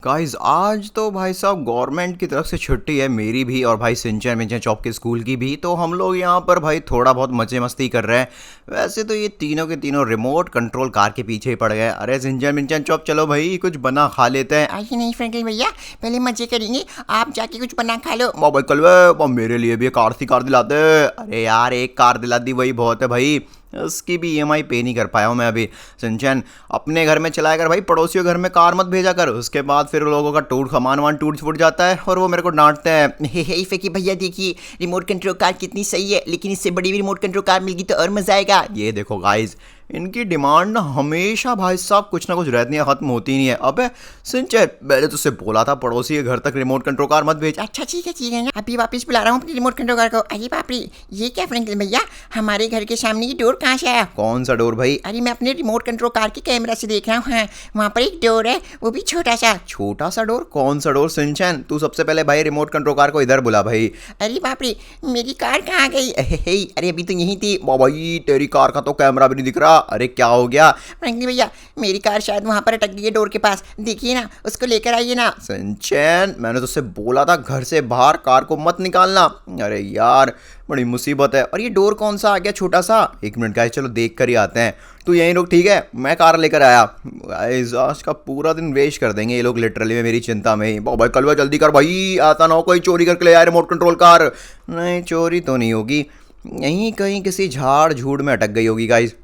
Guys आज तो भाई साहब गवर्नमेंट की तरफ से छुट्टी है, मेरी भी और भाई सिंचन मिंचन चौप के स्कूल की भी। तो हम लोग यहाँ पर भाई थोड़ा बहुत मजे मस्ती कर रहे हैं। वैसे तो ये तीनों के तीनों रिमोट कंट्रोल कार के पीछे ही पड़ गए। अरे सिंचन मिंचन चौप चलो भाई कुछ बना खा लेते हैं। आइए नहीं फ्रेंकलिन भैया, पहले मजे करेंगे, आप जाके कुछ बना खा लो। भाई कलवे मेरे लिए भी एक कार सी कार दिलाते। अरे यार एक कार दिला दी वही बहुत है भाई, उसकी भी ईएमआई पे नहीं कर पाया हूँ मैं अभी। सिंचन अपने घर में चलाया कर भाई, पड़ोसियों घर में कार मत भेजा कर, उसके बाद फिर लोगों का टूट सामान वान टूट फूट जाता है और वो मेरे को डांटते हैं। हे फेंकी भैया देखिए, रिमोट कंट्रोल कार कितनी सही है, लेकिन इससे बड़ी भी रिमोट कंट्रोल कार मिल गई तो और मजा आएगा। ये देखो गाइस, इनकी डिमांड ना हमेशा भाई साहब कुछ ना कुछ रहती है, खत्म होती नहीं है। अबे सिंचन मैंने तुझसे बोला था पड़ोसी के घर तक रिमोट कंट्रोल कार मत भेज। अच्छा ठीक है, अभी वापस बुला रहा हूँ अपनी रिमोट कंट्रोल कार को। अरे बाप रे, ये क्या फ्रेंकलिन भैया, हमारे घर के सामने ये डोर कहाँ से आया? कौन सा डोर भाई? अरे मैं अपने रिमोट कंट्रोल कार के कैमरा से देख रहा हूँ। हाँ, वहाँ पर एक डोर है, वो भी छोटा सा। छोटा सा डोर? कौन सा डोर सिंचन? तू सबसे पहले भाई रिमोट कंट्रोल कार को इधर बुला भाई। अरे बाप रे, मेरी कार कहाँ गई? अरे अभी तो यहीं थी। भाई तेरी कार का तो कैमरा भी नहीं दिख रहा। अरे क्या हो गया? फ्रेंकली भैया मेरी कार शायद वहाँ पर अटक गई है डोर के पास, देखिए ना, उसको लेकर आइए ना। सिंचन मैंने तुझसे बोला था घर से बाहर कार को मत निकालना। अरे यार बड़ी मुसीबत है। और ये डोर कौन सा आ गया छोटा सा? एक मिनट गाइस चलो देख कर ही आते हैं। तू यहीं रुक, ठीक है, मैं कार लेकर आया। गाइस आज का पूरा दिन वेस्ट कर देंगे ये लोग लिटरली में मेरी चिंता में ही। भाई कलवा जल्दी कर भाई, आता ना हो कोई चोरी करके ले आए रिमोट कंट्रोल कार। नहीं चोरी तो नहीं होगी, यहीं कहीं किसी झाड़ झूड़ में अटक गई होगी गाइस।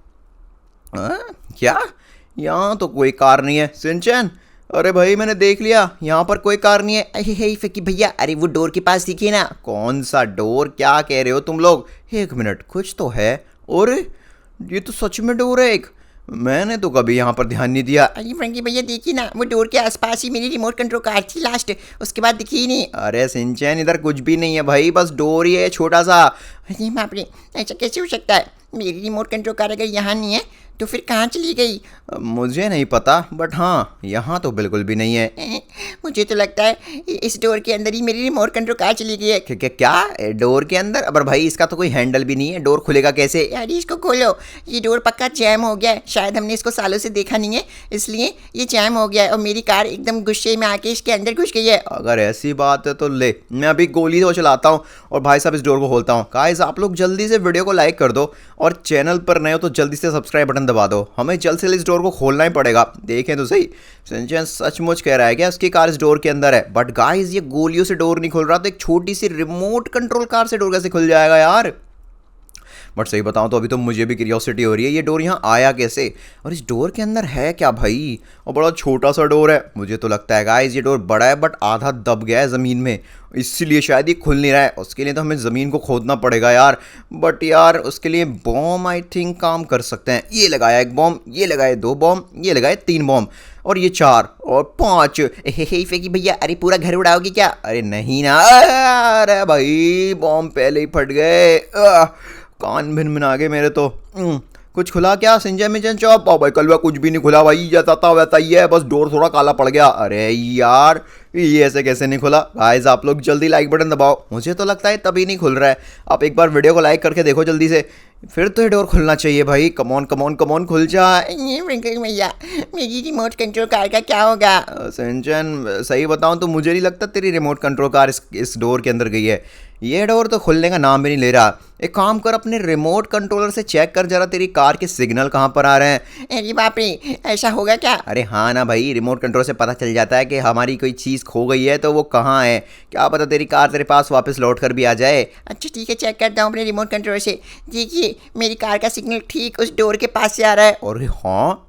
क्या? यहाँ तो कोई कार नहीं है सिंचन। अरे भाई मैंने देख लिया, यहाँ पर कोई कार नहीं है। अरे फेंकी भैया, अरे वो डोर के पास दिखिए ना। कौन सा डोर? क्या कह रहे हो तुम लोग? एक मिनट, कुछ तो है। और ये तो सच में डोर है एक, मैंने तो कभी यहाँ पर ध्यान नहीं दिया। अरे फ्रेंकी भैया देखिए ना, वो डोर के आसपास ही मेरी रिमोट कंट्रोल कार थी लास्ट, उसके बाद दिखी ही नहीं। अरे सिंचन इधर कुछ भी नहीं है भाई, बस डोर ही है छोटा सा। अरे बाप रे, ऐसा कैसे हो सकता है? मेरी रिमोट कंट्रोल कार अगर यहाँ नहीं है तो फिर कहाँ चली गई? मुझे नहीं पता, बट हाँ यहाँ तो बिल्कुल भी नहीं है। मुझे तो लगता है इस डोर के अंदर ही मेरी रिमोट कंट्रोल कार चली गई है। क्या डोर के अंदर? अब भाई इसका तो कोई हैंडल भी नहीं है, डोर खुलेगा कैसे? यार इसको खोलो, ये डोर पक्का जैम हो गया है, शायद हमने इसको सालों से देखा नहीं है, इसलिए ये जैम हो गया है और मेरी कार एकदम गुस्से में आके इसके अंदर घुस गई है। अगर ऐसी बात है तो ले, मैं अभी गोली तो चलाता हूँ और भाई साहब इस डोर को खोलता हूँ। गाइस आप लोग जल्दी से वीडियो को लाइक कर दो और चैनल पर नए हो तो जल्दी से सब्सक्राइब बटन दबा दो, हमें जल्द से जल्द इस डोर को खोलना ही पड़ेगा। देखें तो सही, सिंचन सचमुच कह रहा है क्या उसकी कार इस डोर के अंदर है? बट गाइस ये गोलियों से डोर नहीं खुल रहा, तो एक छोटी सी रिमोट कंट्रोल कार से डोर कैसे खुल जाएगा यार? बट सही बताऊं तो अभी तो मुझे भी क्यूरियोसिटी हो रही है, ये डोर यहाँ आया कैसे और इस डोर के अंदर है क्या भाई? और बड़ा छोटा सा डोर है। मुझे तो लगता है गाइस ये डोर बड़ा है बट आधा दब गया है ज़मीन में, इसीलिए शायद ये खुल नहीं रहा है। उसके लिए तो हमें ज़मीन को खोदना पड़ेगा यार। बट यार उसके लिए बॉम्ब आई थिंक काम कर सकते हैं। ये लगाया एक बॉम्ब, ये लगाए दो बॉम्ब, ये लगाए तीन बॉम्ब, और ये चार और पाँच। फेंकी भैया, अरे पूरा घर उड़ाओगे क्या? अरे नहीं ना, अरे भाई बॉम्ब पहले ही फट गए, कान भिन गए मेरे तो। कुछ खुला क्या सिंचन मिंचन चौप? भाई कलवा कुछ भी नहीं खुला भाई, जैसा था वैसा ही है, बस डोर थोड़ा काला पड़ गया। अरे यार ये ऐसे कैसे नहीं खुला? गाइस आप लोग जल्दी लाइक बटन दबाओ, मुझे तो लगता है तभी नहीं खुल रहा है। आप एक बार वीडियो को लाइक करके देखो जल्दी से, फिर तो ये डोर खुलना चाहिए भाई। कमॉन कमॉन कमॉन खुल जा। भैया मेरी रिमोट कंट्रोल कार का क्या होगा? सिंचन सही बताऊं तो मुझे नहीं लगता तेरी रिमोट कंट्रोल कार इस डोर के अंदर गई है। ये डोर तो खुलने का नाम भी नहीं ले रहा। एक काम कर, अपने रिमोट कंट्रोलर से चेक कर जरा तेरी कार के सिग्नल कहाँ पर आ रहे हैं। अरे बाप रे, ऐसा होगा क्या? अरे हाँ ना भाई, रिमोट कंट्रोल से पता चल जाता है कि हमारी कोई चीज़ खो गई है तो वो कहाँ है। क्या पता तेरी कार तेरे पास वापस लौट कर भी आ जाए। अच्छा ठीक है, चेक करता हूँ अपने रिमोट कंट्रोल से। देखिए मेरी कार का सिग्नल ठीक उस डोर के पास से आ रहा है। और हाँ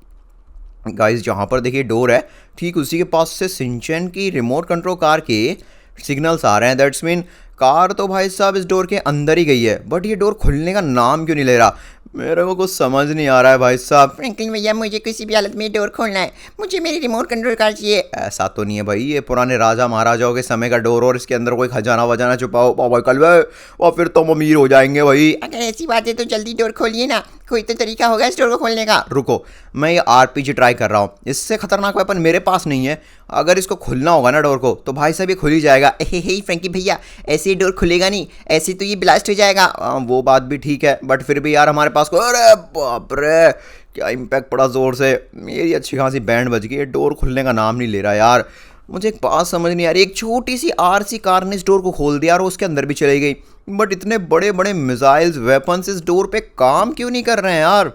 गाइस जहाँ पर देखिए डोर है ठीक उसी के पास से सिंचन की रिमोट कंट्रोल कार के सिग्नल्स आ रहे हैं। दैट्स मीन कार तो भाई साहब इस डोर के अंदर ही गई है, बट ये डोर खुलने का नाम क्यों नहीं ले रहा? मेरे को कुछ समझ नहीं आ रहा है भाई साहब। फ्रैंकलिन भैया मुझे किसी भी हालत में डोर खोलना है, मुझे मेरी रिमोट कंट्रोल कार चाहिए। ऐसा तो नहीं है भाई, ये पुराने राजा महाराजाओं के समय का डोर और इसके अंदर कोई खजाना वजाना छुपाओ बाबा कलवे, और फिर तो हम अमीर हो जाएंगे भाई। अगर ऐसी बात है तो जल्दी डोर खोलिए ना, कोई तो तरीका होगा इस डोर को खोलने का। रुको मैं ये आरपीजी ट्राई कर रहा हूँ, इससे खतरनाक वेपन मेरे पास नहीं है। अगर इसको खुलना होगा ना डोर को तो भाई साहब ये खुल ही जाएगा। हे फ्रैंकी भैया, ऐसे डोर खुलेगा नहीं, ऐसे तो ये ब्लास्ट हो जाएगा। वो बात भी ठीक है, बट फिर भी यार हमारे पास अरे बाप रे क्या इम्पैक्ट पड़ा जोर से, मेरी अच्छी खासी बैंड बज गई। डोर खुलने का नाम नहीं ले रहा यार। मुझे एक बात समझ नहीं आ रही, एक छोटी सी आरसी कार ने इस डोर को खोल दिया और उसके अंदर भी चली गई, बट इतने बड़े बड़े मिसाइल्स वेपन्स इस डोर पे काम क्यों नहीं कर रहे हैं यार।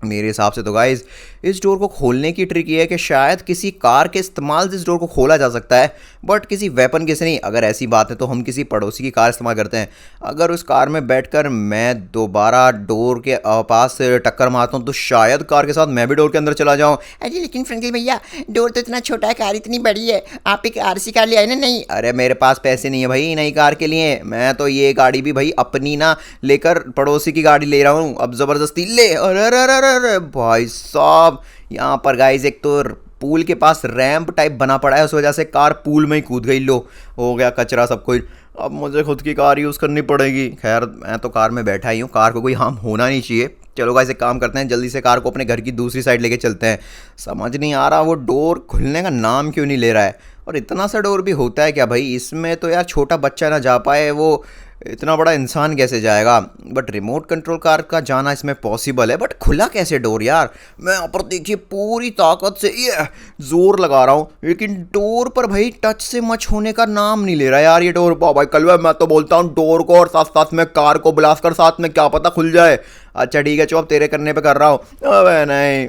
मेरे हिसाब से तो गाइज इस डोर को खोलने की ट्रिक ये है कि शायद किसी कार के इस्तेमाल से इस डोर को खोला जा सकता है, बट किसी वेपन के से नहीं। अगर ऐसी बात है तो हम किसी पड़ोसी की कार इस्तेमाल करते हैं। अगर उस कार में बैठकर मैं दोबारा डोर के पास से टक्कर मारता हूँ तो शायद कार के साथ मैं भी डोर के अंदर चला जाऊँ। अरे लेकिन फ्रैंकलिन भैया, डोर तो इतना छोटा है, कार इतनी बड़ी है, आप एक आरसी कार ले आए ना। नहीं, अरे मेरे पास पैसे नहीं है भाई नई कार के लिए, मैं तो ये गाड़ी भी भाई अपनी ना लेकर पड़ोसी की गाड़ी ले रहा हूँ अब ज़बरदस्ती ले। अरे अरे अरे अरे भाई साहब, यहाँ पर गाइज एक तो पूल के पास रैंप टाइप बना पड़ा है, उस वजह से कार पूल में ही कूद गई। लो हो गया कचरा सब कुछ, अब मुझे खुद की कार यूज़ करनी पड़ेगी। खैर मैं तो कार में बैठा ही हूँ, कार को कोई हार्म होना नहीं चाहिए। चलो गाइस एक काम करते हैं, जल्दी से कार को अपने घर की दूसरी साइड लेके चलते हैं। समझ नहीं आ रहा वो डोर खुलने का नाम क्यों नहीं ले रहा है, और इतना सा डोर भी होता है क्या भाई इसमें? तो यार छोटा बच्चा ना जा पाए, वो इतना बड़ा इंसान कैसे जाएगा? बट रिमोट कंट्रोल कार का जाना इसमें पॉसिबल है, बट खुला कैसे डोर यार? मैं यहाँ पर देखिए पूरी ताकत से ये जोर लगा रहा हूँ, लेकिन डोर पर भाई टच से मच होने का नाम नहीं ले रहा यार ये डोर। भाई कलवा, मैं तो बोलता हूँ डोर को और साथ साथ में कार को ब्लास्ट कर, साथ में क्या पता खुल जाए। अच्छा ठीक है चलो अब तेरे करने पे कर रहा हूँ। अबे नहीं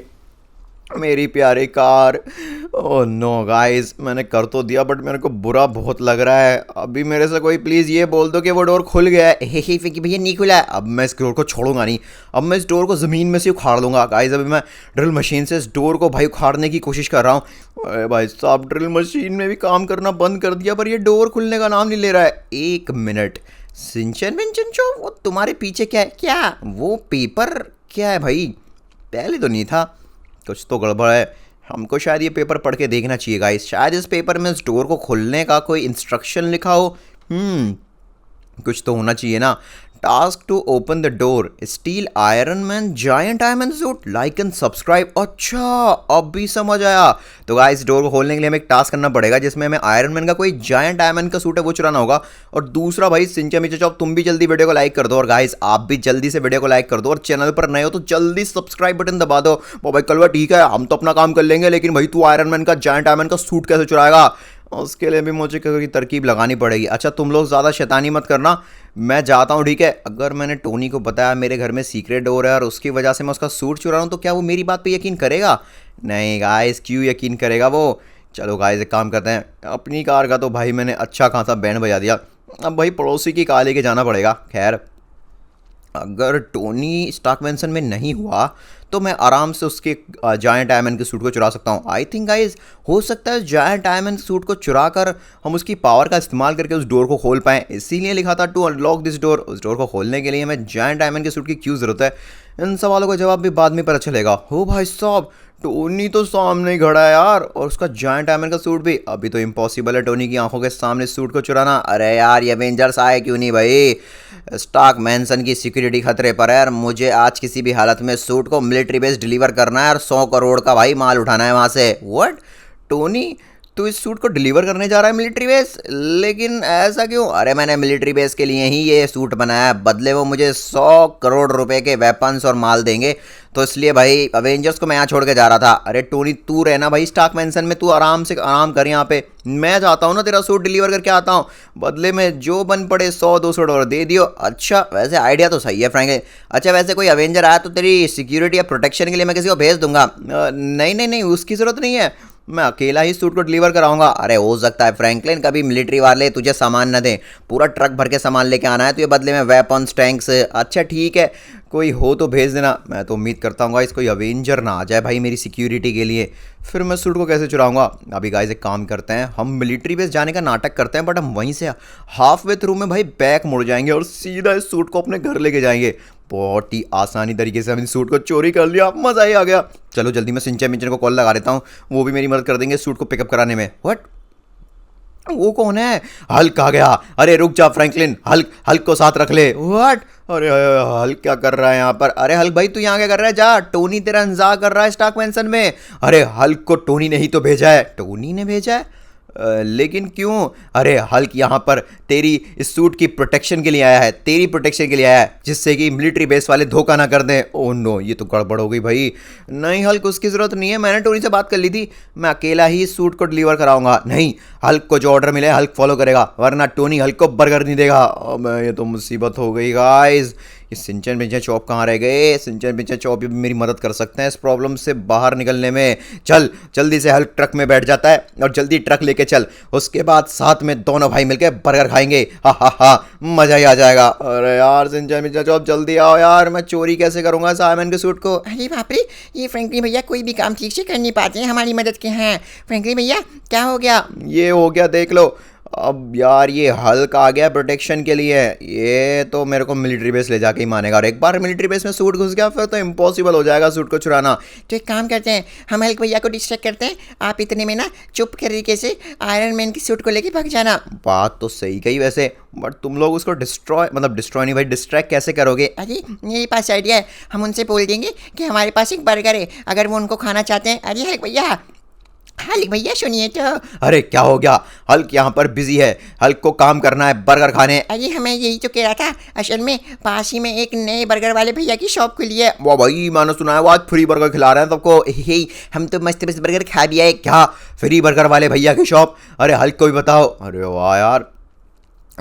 मेरी प्यारी कार। ओह नो गाइस, मैंने कर तो दिया बट मेरे को बुरा बहुत लग रहा है। अभी मेरे से कोई प्लीज़ ये बोल दो कि वो डोर खुल गया है। हे भैया नहीं खुला है। अब मैं इस डोर को छोड़ूंगा नहीं, अब मैं इस डोर को ज़मीन में से उखाड़ लूँगा गाइस। अभी मैं ड्रिल मशीन से इस डोर को भाई उखाड़ने की कोशिश कर रहा हूँ। अरे भाई साहब, ड्रिल मशीन ने भी काम करना बंद कर दिया पर ये डोर खुलने का नाम नहीं ले रहा है। एक मिनट, सिंचन विंचन चो, वो तुम्हारे पीछे क्या है? क्या? वो पेपर क्या है भाई? पहले तो नहीं था, कुछ तो गड़बड़ है। हमको शायद ये पेपर पढ़ के देखना चाहिए गाइस, शायद इस पेपर में इस डोर को खोलने का कोई इंस्ट्रक्शन लिखा हो। कुछ तो होना चाहिए ना। Task to open the door, steal iron man giant diamond suit, like and subscribe. अच्छा अब भी समझ आया। तो गाइस डोर को खोलने के लिए हमें एक टास्क करना पड़ेगा जिसमें हमें आयरन मैन का कोई जायंट डायमंड का सूट है वो चुराना होगा, और दूसरा भाई सिंचा मिचा चौक तुम भी जल्दी वीडियो को लाइक कर दो, और गाइस आप भी जल्दी से वीडियो को लाइक कर दो, और चैनल पर नए हो तो जल्दी सब्सक्राइब बटन दबा दो। भाई कलवा ठीक है हम तो अपना काम कर लेंगे, लेकिन भाई तू आयरन मैन का जायंट डायमंड का सूट कैसे चुराएगा? उसके लिए भी मुझे कोई तरकीब लगानी पड़ेगी। अच्छा तुम लोग ज़्यादा शैतानी मत करना, मैं जाता हूँ ठीक है। अगर मैंने टोनी को बताया मेरे घर में सीक्रेट डोर है और उसकी वजह से मैं उसका सूट चुरा रहा हूँ तो क्या वो मेरी बात पे यकीन करेगा? नहीं गाइस, क्यों यकीन करेगा वो? चलो गाइस एक काम करते हैं, अपनी कार का तो भाई मैंने अच्छा खासा बैंड बजा दिया, अब भाई पड़ोसी की कार लेके जाना पड़ेगा। खैर अगर टोनी स्टार्क मैंसन में नहीं हुआ तो मैं आराम से उसके जायंट डायमंड के सूट को चुरा सकता हूँ। आई थिंक गाइस हो सकता है जायंट डायमंड सूट को चुरा कर हम उसकी पावर का इस्तेमाल करके उस डोर को खोल पाएँ, इसीलिए लिखा था टू अनलॉक दिस डोर। उस डोर को खोलने के लिए हमें जायंट डायमंड के सूट की क्यों ज़रूरत है? इन सवालों का जवाब भी बाद में पता चलेगा। हो भाई साहब, टोनी तो सामने ही खड़ा है यार, और उसका जायंट डायमंड का सूट भी। अभी तो इम्पॉसिबल है टोनी की आंखों के सामने सूट को चुराना। अरे यार ये एवेंजर्स आए क्यों नहीं भाई? स्टार्क मैंसन की सिक्योरिटी खतरे पर है यार, मुझे आज किसी भी हालत में सूट को मिलिट्री बेस डिलीवर करना है और 100 करोड़ का भाई माल उठाना है वहाँ से। व्हाट टोनी, तू इस सूट को डिलीवर करने जा रहा है मिलिट्री बेस? लेकिन ऐसा क्यों? अरे मैंने मिलिट्री बेस के लिए ही ये सूट बनाया है, बदले वो मुझे 100 करोड़ रुपए के वेपन्स और माल देंगे, तो इसलिए भाई अवेंजर्स को मैं यहाँ छोड़ के जा रहा था। अरे टोनी तू रहना भाई स्टार्क मैंसन में, तू आराम से आराम कर यहाँ पे, मैं जाता हूँ ना तेरा सूट डिलीवर करके आता हूँ, बदले में जो बन पड़े 100-200 डॉलर दे दियो। अच्छा वैसे आइडिया तो सही है फ्रैंकलिन। अच्छा वैसे कोई अवेंजर आया तो तेरी सिक्योरिटी या प्रोटेक्शन के लिए मैं किसी को भेज दूंगा। नहीं नहीं नहीं उसकी ज़रूरत नहीं है, मैं अकेला ही सूट को डिलीवर कराऊंगा। अरे हो सकता है फ्रैंकलिन कभी मिलिट्री वाले तुझे सामान न दें, पूरा ट्रक भर के सामान लेके आना है तो ये बदले में वेपन्स टैंक्स। अच्छा ठीक है कोई हो तो भेज देना। मैं तो उम्मीद करता हूँ गाइस कोई अवेंजर ना आ जाए भाई मेरी सिक्योरिटी के लिए, फिर मैं सूट को कैसे चुराऊंगा? अभी गाइस एक काम करते हैं, हम मिलिट्री बेस जाने का नाटक करते हैं बट हम वहीं से हाफ वे थ्रू में भाई बैक मुड़ जाएंगे और सीधा इस सूट को अपने घर लेके जाएंगे। बहुत ही आसानी तरीके से हमने सूट को चोरी कर लिया, मज़ा ही आ गया। चलो जल्दी मैं सिंचन मिंचन को कॉल लगा देता हूँ, वो भी मेरी मदद कर देंगे सूट को पिकअप कराने में। व्हाट, वो कौन है? हल्क आ गया। अरे रुक जा फ्रैंकलिन, हल्क को साथ रख ले। व्हाट, अरे हल्क क्या कर रहा है यहाँ पर? अरे हल्क भाई तू यहाँ क्या कर रहा है? जा, टोनी तेरा इंतजार कर रहा है स्टार्क मैंसन में। अरे हल्क को टोनी ने ही तो भेजा है। टोनी ने भेजा है? लेकिन क्यों? अरे हल्क यहाँ पर तेरी इस सूट की प्रोटेक्शन के लिए आया है, तेरी प्रोटेक्शन के लिए आया है, जिससे कि मिलिट्री बेस वाले धोखा ना कर दें। ओह नो, ये तो गड़बड़ हो गई भाई। नहीं हल्क, उसकी ज़रूरत नहीं है, मैंने टोनी से बात कर ली थी, मैं अकेला ही इस सूट को डिलीवर कराऊंगा। नहीं, हल्क को जो ऑर्डर मिले हल्क फॉलो करेगा, वरना टोनी हल्क को बर्गर नहीं देगा। अब ये तो मुसीबत हो गई गाइस। ये सिंचन पिंचन चौप कहाँ रह गए? सिंचन पिंचन चौप भी मेरी मदद कर सकते हैं इस प्रॉब्लम से बाहर निकलने में। चल जल्दी से हल्क ट्रक में बैठ जाता है और जल्दी ट्रक लेके चल, उसके बाद साथ में दोनों भाई मिलके बर्गर खाएंगे। हा हा हा, मजा ही आ जाएगा। अरे यार सिंचन पिंचन चौप जल्दी आओ यार, मैं चोरी कैसे करूंगा साइमन के सूट को? अरे बाप रे, ये फ्रैंकलिन भैया कोई भी काम ठीक से कर नहीं पाते हैं हमारी मदद के। हैं फ्रैंकलिन भैया, क्या हो गया? ये हो गया देख लो। अब यार ये हल्क आ गया प्रोटेक्शन के लिए, ये तो मेरे को मिलिट्री बेस ले जाके ही मानेगा, और एक बार मिलिट्री बेस में सूट घुस गया फिर तो इम्पॉसिबल हो जाएगा सूट को चुराना। तो एक काम करते हैं, हम हल्क भैया को डिस्ट्रैक्ट करते हैं, आप इतने में ना चुप तरीके से आयरन मैन की सूट को लेके भाग जाना। बात तो सही कही वैसे, बट तुम लोग उसको डिस्ट्रॉय नहीं भाई, डिस्ट्रैक्ट कैसे करोगे? अरे मेरे पास आइडिया है, हम उनसे बोल देंगे कि हमारे पास एक बर्गर है, अगर वो उनको खाना चाहते हैं। अरे हल्क भैया सुनिए तो। अरे क्या हो गया? हल्क यहाँ पर बिजी है, हल्क को काम करना है, बर्गर खाने। अरे हमें यही तो कह रहा था, असल में पास ही में एक नए बर्गर वाले भैया की शॉप खुली है। वाह भाई, मैंने सुना है वो आज फ्री बर्गर खिला रहे हैं सबको। हे, हम तो मस्त मस्त बर्गर खा भी आए। क्या फ्री बर्गर वाले भैया की शॉप? अरे हल्क को भी बताओ। अरे वाह यार,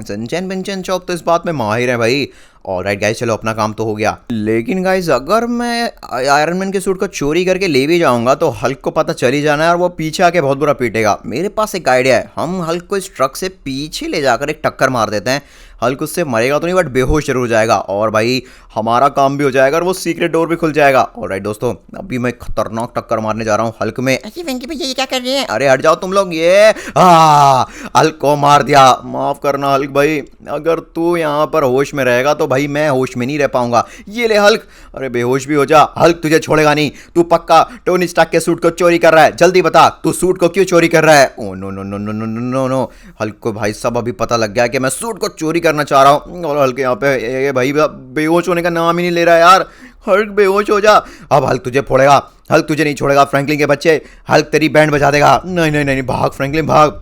सनचैन पिंचन चौप तो इस बात में माहिर है भाई। ऑलराइट गाइस, चलो अपना काम तो हो गया। लेकिन गाइस अगर मैं आयरन मैन के सूट को चोरी करके ले भी जाऊंगा तो हल्क को पता चल ही जाना है और वो पीछे आके बहुत बुरा पीटेगा। मेरे पास एक आइडिया है, हम हल्क को इस ट्रक से पीछे ले जाकर एक टक्कर मार देते हैं। हल्क उससे मरेगा तो नहीं, बट बेहोश जरूर हो जाएगा, और भाई हमारा काम भी हो जाएगा और वो सीक्रेट डोर भी खुल जाएगा। ऑलराइट दोस्तों, अभी मैं खतरनाक टक्कर मारने जा रहा हूँ हल्क में। अरे वेंकी भैया, ये क्या कर रहे हैं? अरे हट जाओ तुम लोग। ये हल्क को मार दिया। माफ करना हल्क भाई, अगर तू यहाँ पर होश में रहेगा तो भाई मैं होश में नहीं रह पाऊंगा। ये ले हल्क, अरे बेहोश भी हो जा। हल्क तुझे छोड़ेगा नहीं, तू पक्का टोनी स्टार्क के सूट को चोरी कर रहा है। जल्दी बता, तू सूट को क्यों चोरी कर रहा है? Oh no no no no no no no, Hulk को भाई सब अभी पता लग गया कि मैं सूट को चोरी करना चाह रहा हूँ, और हल्क यहाँ पे ये भाई बेहोश होने का नाम ही नहीं ले रहा है यार। हल्क बेहोश हो जा। अब हल्क तुझे फोड़ेगा, हल्क तुझे नहीं छोड़ेगा फ्रैंकलिन के बच्चे। हल्क तेरी बैंड बजा देगा। नहीं नहीं नहीं, भाग फ्रैंकलिन भाग।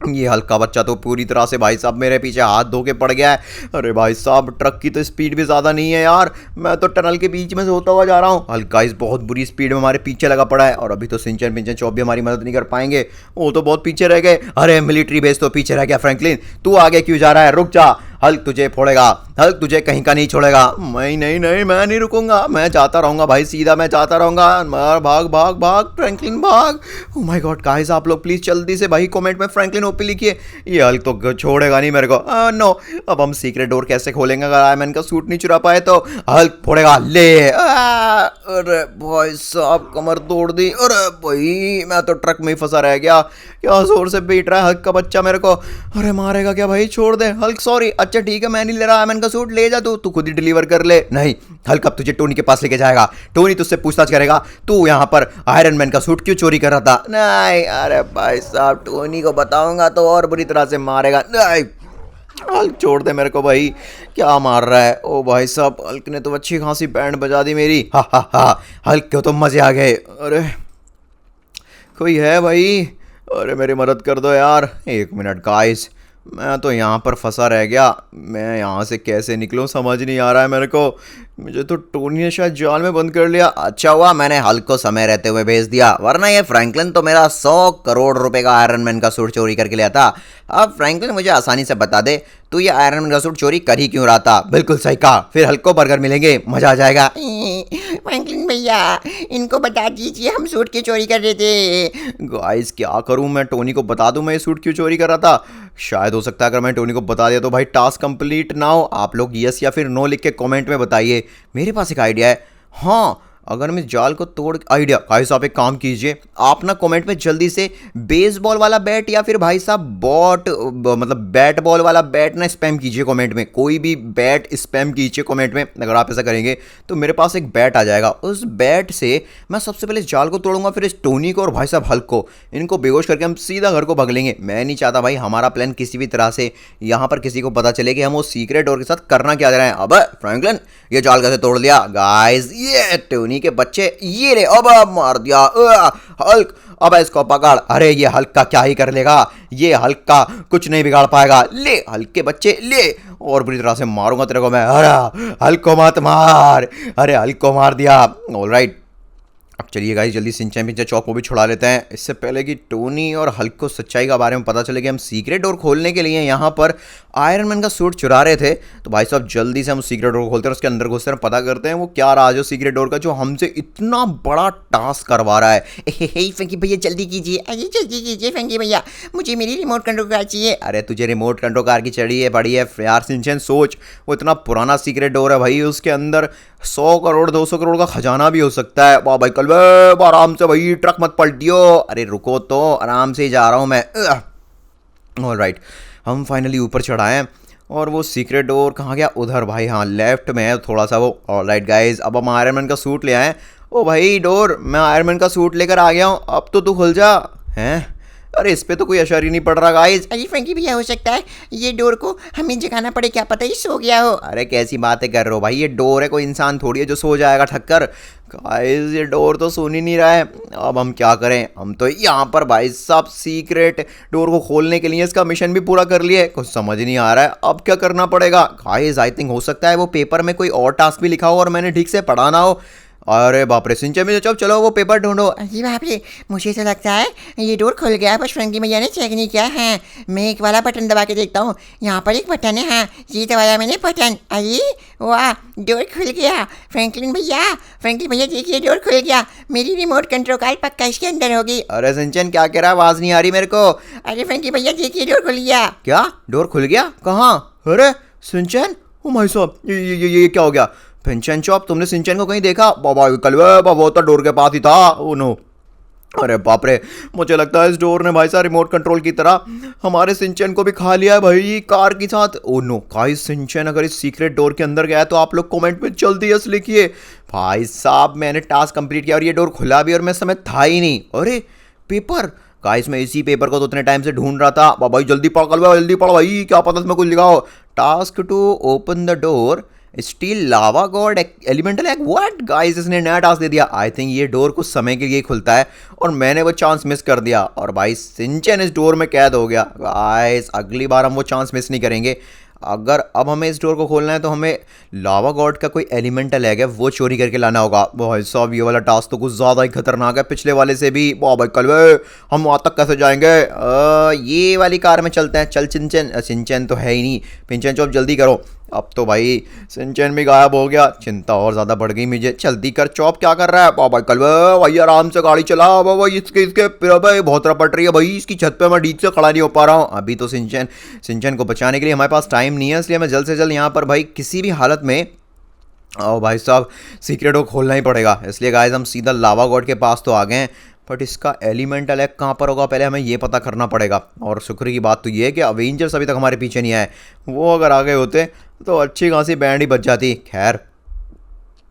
ये हल्क का बच्चा तो पूरी तरह से भाई साहब मेरे पीछे हाथ धो के पड़ गया है। अरे भाई साहब, ट्रक की तो स्पीड भी ज़्यादा नहीं है यार, मैं तो टनल के बीच में से होता हुआ जा रहा हूँ। हल्क गाइस बहुत बुरी स्पीड में हमारे पीछे लगा पड़ा है, और अभी तो सिंचन पिंचन चौप भी हमारी मदद नहीं कर पाएंगे, वो तो बहुत पीछे रह गए। अरे मिलिट्री बेस तो पीछे रह गया फ्रैंकलिन, तू आगे क्यों जा रहा है? रुक जा, हल्क तुझे फोड़ेगा, हल्क तुझे कहीं का नहीं छोड़ेगा। मैं नहीं, मैं नहीं रुकूंगा, मैं जाता रहूंगा भाई, सीधा मैं जाता रहूंगा। मार, भाग भाग भाग फ्रैंकलिन भाग। ओह माय गॉड गाइस, आप लोग प्लीज जल्दी से भाई कमेंट में फ्रैंकलिन ओपी लिखिए। ये हल्क तो छोड़ेगा नहीं मेरे को। नो, अब हम सीक्रेट डोर कैसे खोलेंगे अगर आयरन मैन का सूट नहीं चुरा पाए तो? हल्क फोड़ेगा, ले। अरे भाई साहब, कमर तोड़ दी। अरे भाई, मैं तो ट्रक में ही फंसा रह गया। क्या जोर से पीट रहा है हल्क का बच्चा मेरे को। अरे मारेगा क्या भाई? छोड़ दे हल्क, सॉरी। अच्छा ठीक है, मैं नहीं ले रहा आयरन मैन का सूट, ले जा तू खुद ही डिलीवर कर ले। नहीं, हल्क अब तुझे टोनी के पास लेके जाएगा, टोनी तुझसे पूछताछ करेगा तू यहाँ पर आयरन मैन का सूट क्यों चोरी कर रहा था। नहीं, अरे भाई साहब, टोनी को बताऊंगा तो और बुरी तरह से मारेगा। नहीं, हल्क छोड़ दे मेरे को भाई, क्या मार रहा है? ओ भाई साहब, हल्क ने तो अच्छी खासी बैंड बजा दी मेरी। हा हा हा, हल्क को तो मजे आ गए। अरे कोई है भाई? अरे मेरी मदद कर दो यार। एक मिनट गाइस, मैं तो यहाँ पर फंसा रह गया, मैं यहाँ से कैसे निकलूँ समझ नहीं आ रहा है मेरे को। मुझे तो टोनी ने शायद जाल में बंद कर लिया। अच्छा हुआ मैंने हल्क को समय रहते हुए भेज दिया, वरना ये फ्रैंकलिन तो मेरा 100 करोड़ रुपए का आयरन मैन का सूट चोरी करके लिया था। अब फ्रैंकलिन मुझे आसानी से बता दे, तू ये आयरन मैन का सूट चोरी कर ही क्यों रहा था? बिल्कुल सही कहा, फिर हल्क को बर्गर मिलेंगे, मजा आ जाएगा। फ्रैंकलिन भैया, इनको बता दीजिए हम सूट की चोरी कर रहे थे। गाइस क्या करूं मैं? टोनी को बता दूं मैं ये सूट क्यों चोरी कर रहा था? शायद हो सकता है अगर मैं टोनी को बता दिया तो भाई टास्क कंप्लीट ना हो। आप लोग यस या फिर नो लिख के कमेंट में बताइए। मेरे पास एक आइडिया है। हाँ, अगर मैं जाल को तोड़ आइडिया, गाइस आप एक काम कीजिए, आप ना कमेंट में जल्दी से बेसबॉल वाला बैट या फिर भाई साहब बॉट मतलब बैट बॉल वाला बैट ना स्पैम कीजिए कमेंट में। कोई भी बैट स्पैम कीजिए कमेंट में। अगर आप ऐसा करेंगे तो मेरे पास एक बैट आ जाएगा, उस बैट से मैं सबसे पहले इस जाल को तोड़ूंगा, फिर इस टोनी को और भाई साहब हल्क को, इनको बेहोश करके हम सीधा घर को भाग लेंगे। मैं नहीं चाहता भाई हमारा प्लान किसी भी तरह से यहाँ पर किसी को पता चले कि हम वो सीक्रेट डोर के साथ करना क्या दे रहे हैं। अब फ्रैंकलिन, ये जाल कैसे तोड़ लिया? गाइस ये टोनी पानी के बच्चे, ये रे अब मार दिया। हल्क, अब इसको पकड़। अरे ये हल्क का क्या ही कर लेगा, ये हल्क का कुछ नहीं बिगाड़ पाएगा। ले हल्क के बच्चे ले, और बुरी तरह से मारूंगा तेरे को मैं। अरे हल्क को मत मार, अरे हल्क को मार दिया। ऑलराइट, अब चलिए गाइस जल्दी सिंचैन पिंचैन चौक को भी छुड़ा लेते हैं, इससे पहले कि टोनी और हल्क को सच्चाई का बारे में पता चले कि हम सीक्रेट डोर खोलने के लिए यहाँ पर आयरन मैन का सूट चुरा रहे थे। तो भाई साहब जल्दी से हम सीक्रेट डोर खोलते हैं, उसके अंदर घुसते हैं, पता करते हैं वो क्या राज है सीक्रेट डोर का जो हमसे इतना बड़ा टास्क करवा रहा है। हे फंकी भैया जल्दी कीजिए, अरे जल्दी कीजिए फंकी भैया, मुझे मेरी रिमोट कंट्रोल कार चाहिए। अरे तुझे रिमोट कंट्रोल कार की चढ़ी है पड़ी है यार सिंचैन, सोच वो इतना पुराना सीक्रेट डोर है भाई, उसके अंदर 100 करोड़ 200 करोड़ का खजाना भी हो सकता है। वाह भाई कलवे आराम से भाई, ट्रक मत पलटियो। अरे रुको तो, आराम से ही जा रहा हूँ मैं। ऑलराइट, हम फाइनली ऊपर चढ़ाए और वो सीक्रेट डोर कहाँ गया, उधर भाई, हाँ लेफ्ट में है थोड़ा सा वो। ऑलराइट गाइज, अब हम आयरन मैन का सूट ले आए। ओ भाई डोर, मैं आयरन मैन का सूट लेकर आ गया हूँ, अब तो तू खुल जा। हैं, अरे इस पे तो कोई असर ही नहीं पड़ रहा गाइज। अरे फंकी भैया हो सकता है ये डोर को हमें जगाना पड़े, क्या पता ही सो गया हो। अरे कैसी बातें कर रहे हो भाई, ये डोर है, कोई इंसान थोड़ी है जो सो जाएगा ठक्कर। गाइस ये डोर तो सुन ही नहीं रहा है, अब हम क्या करें। हम तो यहाँ पर भाई साहब सीक्रेट डोर को खोलने के लिए इसका मिशन भी पूरा कर लिए, कुछ समझ नहीं आ रहा है अब क्या करना पड़ेगा। गाइस आई थिंक हो सकता है वो पेपर में कोई और टास्क भी लिखा हो और मैंने ठीक से पढ़ा ना हो। अरे बाप रे सिंचैन में चलो वो पेपर ढूंढो। अरे बाप रे, मुझे तो लगता है ये डोर खुल गया, बस फ्रंकी भैया ने चेक नहीं किया है। मैं एक वाला बटन दबा के देखता हूँ, यहाँ पर एक बटन है, हाँ ये दबाया मैंने बटन। अरे वाह, डोर खुल गया। फ्रैंकलिन भैया देखिए डोर खुल गया, मेरी रिमोट कंट्रोल कार पक्का इसके अंदर होगी। अरे सिंचैन क्या कह रहा है, आवाज नहीं आ रही मेरे को। अरे फ्रैंकी भैया देखिए डोर खुल गया। क्या डोर खुल गया, कहाँ? अरे सिंचैन, ओ भाई साहब ये क्या हो गया। पिंचैन चॉप, तुमने सिंचैन को कहीं देखा? बाबा कलवे बाबा, वो तो डोर के पास ही था। ओ नो, अरे बाप रे, मुझे लगता है इस डोर ने भाई साहब रिमोट कंट्रोल की तरह हमारे सिंचैन को भी खा लिया है भाई कार के साथ। ओ नो गाइस, सिंचैन अगर इस सीक्रेट डोर के अंदर गया है तो आप लोग कमेंट में जल्दी यस लिखिए। भाई साहब मैंने टास्क कंप्लीट किया और ये डोर खुला भी और मैं समय था ही नहीं। अरे पेपर, गाइस मैं इसी पेपर को तो उतने टाइम से ढूंढ रहा था। भाई जल्दी पढ़ कलवा, जल्दी पढ़ भाई, क्या पता इसमें कुछ लिखा हो। Task to open the door, steal lava god elemental egg. What guys, इसने नया टास्क दे दिया। आई थिंक ये डोर कुछ समय के लिए खुलता है और मैंने वो चांस मिस कर दिया और भाई सिंचैन इस डोर में कैद हो गया। गाइस अगली बार हम वो चांस मिस नहीं करेंगे। अगर अब हमें इस डोर को खोलना है तो हमें लावा गॉड का कोई एलिमेंटल एग है वो चोरी करके लाना होगा। भाई साहब ये वाला टास्क तो कुछ ज़्यादा ही खतरनाक है, पिछले वाले से भी। भाई कलवे, हम वहाँ तक कैसे जाएंगे? ये वाली कार में चलते हैं। चल सिंचैन तो है ही नहीं, पिंचैन चौप जल्दी करो। अब तो भाई सिंचैन भी गायब हो गया, चिंता और ज़्यादा बढ़ गई मुझे। जल्दी कर, चौप क्या कर रहा है? भाई कलवे भाई आराम से गाड़ी चला। भाई इसके भाई बहुत रपट रही है भाई, इसकी छत पे मैं ठीक से खड़ा नहीं हो पा रहा हूँ। अभी तो सिंचैन को बचाने के लिए हमारे पास टाइम नहीं है, इसलिए मैं जल्द से जल्द यहाँ पर भाई किसी भी हालत में भाई साहब सीक्रेट को खोलना ही पड़ेगा। इसलिए गाइस हम सीधा लावा गॉड के पास तो आ गए हैं, बट इसका एलिमेंटल एग कहाँ पर होगा पहले हमें ये पता करना पड़ेगा। और शुक्र की बात तो ये है कि अवेंजर्स अभी तक हमारे पीछे नहीं आए, वो अगर आ गए होते तो अच्छी खासी बैंड ही बच जाती। खैर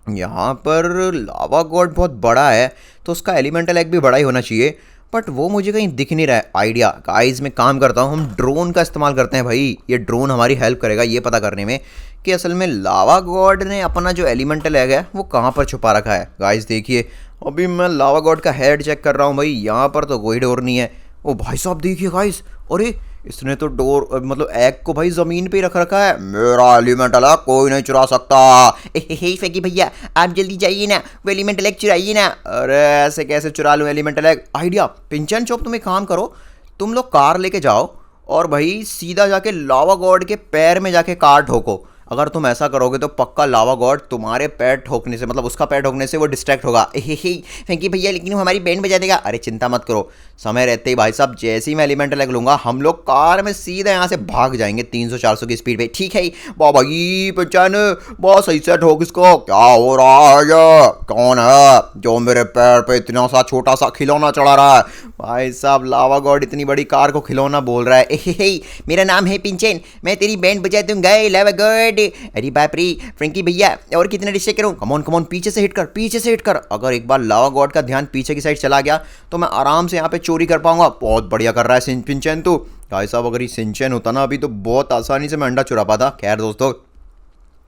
यहाँ पर लावा गॉड बहुत बड़ा है तो उसका एलिमेंटल एग भी बड़ा ही होना चाहिए, बट वो मुझे कहीं दिख नहीं रहा है। आइडिया गाइस, में काम करता हूँ, हम ड्रोन का इस्तेमाल करते हैं भाई। ये ड्रोन हमारी हेल्प करेगा ये पता करने में कि असल में लावा गॉड ने अपना जो एलिमेंटल एग है वो कहाँ पर छुपा रखा है। गाइस देखिए, अभी मैं लावा गॉड का हेड चेक कर रहा हूँ भाई, यहाँ पर तो कोई डोर नहीं है। ओ भाई साहब देखिए गाइस, अरे इसने तो डोर मतलब एग को भाई ज़मीन पे ही रख रखा है। मेरा एलिमेंटल एग कोई नहीं चुरा सकता। हे फैकी भैया आप जल्दी जाइए ना, वो एलिमेंटल एग चुराइए ना। अरे ऐसे कैसे चुरा लूँ एलिमेंटल एग? आइडिया, पिंचन चौप तुम एक काम करो, तुम लोग कार लेके जाओ और भाई सीधा जाके लावा गॉड के पैर में जाके कार ठोको। अगर तुम ऐसा करोगे तो पक्का लावा गॉड तुम्हारे पैर ठोकने से, मतलब उसका पैर ठोकने से वो डिस्ट्रैक्ट होगा। फैंकी भैया लेकिन वो हमारी बैंड बजा देगा। अरे चिंता मत करो, समय रहते ही भाई साहब जैसे ही मैं एलिमेंटल एग लूंगा हम लोग कार में सीधा यहाँ से भाग जाएंगे 300-400 की स्पीड पे। ठीक है भाई पहचान, बहुत सही से ठोक इसको। क्या हो रहा है? ये कौन है जो मेरे पैर पे इतना सा छोटा सा खिलौना चढ़ा रहा है? भाई साहब लावा गॉड इतनी बड़ी कार को खिलौना बोल रहा है। मेरा नाम है पिंचैन, मैं तेरी बैंड बजा दूंगा लावा गॉड। अरे बाप रे फ्रैंकी भैया, और कितना डिस्ट्रैक्ट करूं? कमॉन पीछे से हिट कर। अगर एक बार लावा गॉड का ध्यान पीछे की साइड चला गया तो मैं आराम से यहाँ पे चोरी कर पाऊंगा। बहुत बढ़िया कर रहा है पिंचैन तू। भाई साहब अगर ये सिंचैन होता ना अभी तो बहुत आसानी से मैं अंडा चुरा पाता। खैर दोस्तों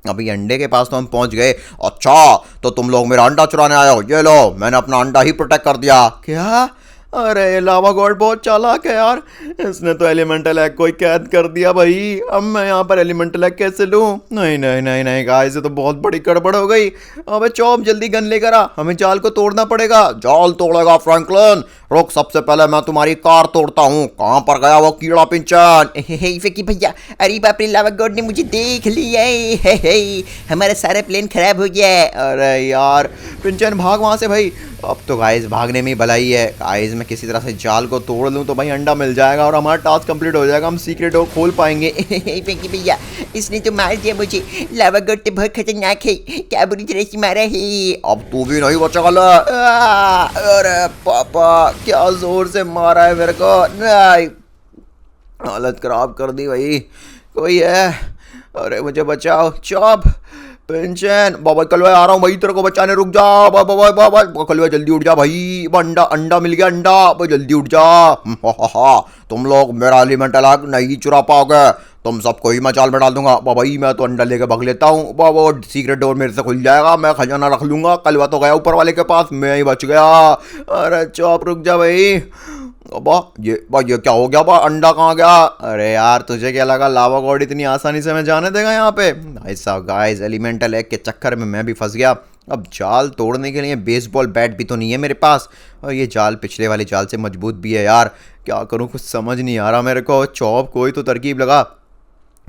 अभी अंडे के पास तो हम पहुंच गए। अच्छा, तो तुम लोग मेरा अंडा चुराने आए हो, ये लो मैंने अपना अंडा ही प्रोटेक्ट कर दिया। क्या? अरे लावा गॉड बहुत चालाक है यार, इसने तो एलिमेंटल एग को ही कैद कर दिया भाई। अब मैं यहाँ पर एलिमेंटल एग कैसे लूँ? नहीं नहीं नहीं नहीं गाइस, ये तो बहुत बड़ी गड़बड़ हो गई। अबे चॉप जल्दी गन लेकर आ, हमें जाल को तोड़ना पड़ेगा। जाल तोड़ेगा फ्रैंकलिन? रुक, सबसे पहले मैं तुम्हारी कार तोड़ता हूँ। कहाँ पर गया वो कीड़ा पिंचन? हे फेंकी भैया, अरे बाप रे, लावा गॉड ने मुझे देख लिया है। हे, हमारा सारा प्लान खराब हो गया है। अरे यार पिंचन भाग वहाँ से भाई। अब तो गाइस भागने में ही भलाई है। गाइस मैं किसी तरह से जाल को तोड़ लूँ तो भाई अंडा मिल जाएगा और हमारा टास्क कंप्लीट हो जाएगा, हम सीक्रेट डोर खोल पाएंगे। फेंकी भैया, इसने तो मार दिया मुझे। लावा गॉड तो बहुत खतरनाक है, क्या बुरी तरह से मारा है। अब तू भी नहीं बचा। अरे पापा क्या जोर से मारा है मेरे को, नहीं हालत खराब कर दी भाई। कोई है? अरे मुझे बचाओ। चॉप, पेंशन, बाबा कलवा आ रहा हूँ भाई तेरे को बचाने, रुक जा। बाबा बाबा बाबा कलवा जल्दी उठ जा भाई, अंडा अंडा मिल गया, अंडा भाई जल्दी उठ जा। तुम लोग मेरा एलिमेंटल एग नहीं चुरा पाओगे, तुम सबको ही मैं जाल में डाल दूंगा। बाबा ही मैं तो अंडा लेकर भाग लेता हूँ। बाबा सीक्रेट डोर मेरे से खुल जाएगा, मैं खजाना रख लूंगा। कलवा तो गया ऊपर वाले के पास, मैं ही बच गया। अरे चॉप रुक जा भाई। ये क्या हो गया बा, अंडा कहाँ गया? अरे यार तुझे क्या लगा लावा गॉड इतनी आसानी से मैं जाने देगा यहाँ पे? भाई साहब गाइस एलिमेंटल एग के चक्कर में मैं भी फंस गया। अब जाल तोड़ने के लिए बेसबॉल बैट भी तो नहीं है मेरे पास, और ये जाल पिछले वाले जाल से मजबूत भी है यार। क्या करूँ, कुछ समझ नहीं आ रहा मेरे को। चॉप कोई तो तरकीब लगा,